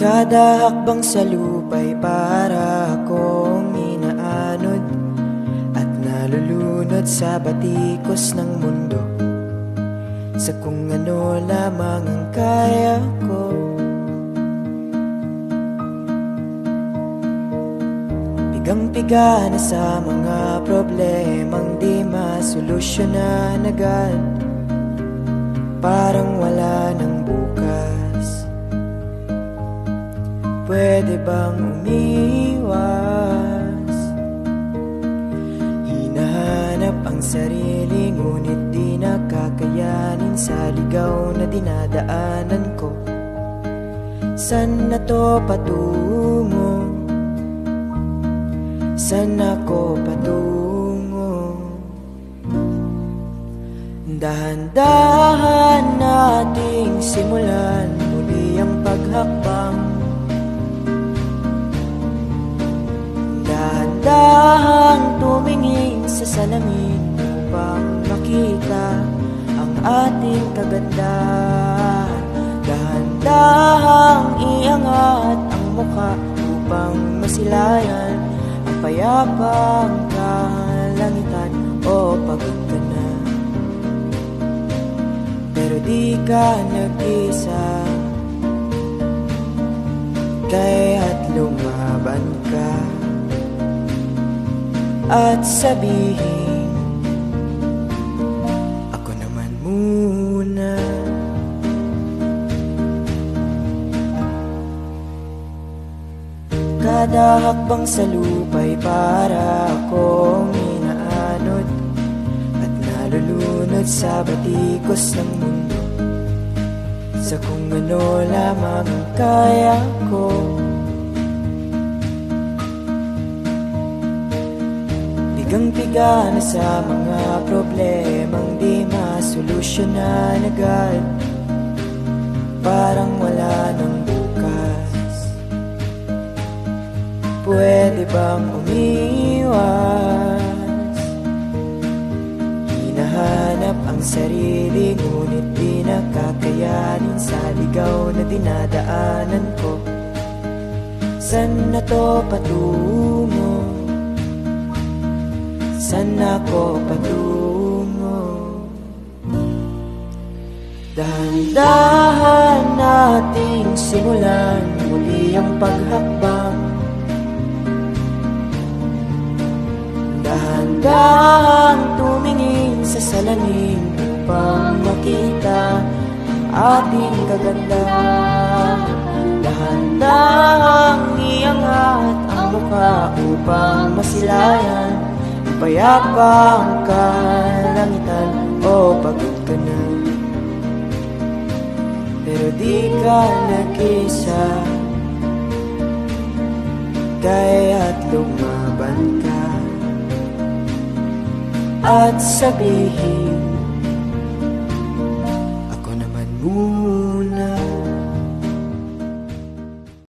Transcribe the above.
Kada hakbang sa lupa'y para akong inaanod at nalulunod sa batikos ng mundo, sa kung ano lamang ang kaya ko. Pigang-piga na sa mga problemang di masolusyonan agad, parang wala ng bukas. Pwede bang umiwas? Hinahanap ang sarili, ngunit di nakakayanin sa ligaw na dinadaanan ko. Saan na to patungo? Saan ako patungo? Dahan-dahan nating simulan muli ang paghakbang. Dahan-dahang tumingin sa salamin upang makita ang ating kagandahan. Dahan-dahang iangat ang mukha upang masilayan ang payapang kalangitan. O pagod ka na, pero di ka nag-isa, kaya't lumaban ka at sabihin, ako naman muna. Kada hakbang sa lupa'y para akong inaanod at nalulunod sa batikos ng mundo, sa kung ano lamang ang kaya ko. Pigang-piga na sa mga problemang di masolusyonan agad, parang wala ng bukas. Pwede bang umiwas? Hinahanap ang sarili, ngunit di nakakayanin sa ligaw na dinadaanan ko. Saan na to patungo? Saan ako patungo? Dahan-dahan nating simulan muli ang paghakbang. Dahan-dahang tumingin sa salamin upang makita ang ating kagandahan. Dahan-dahang iangat ang mukha upang masilayan ang payapang kalangitan. O pagod ka na, pero di ka nag-isa, kaya't lumaban ka at sabihin, ako naman muna.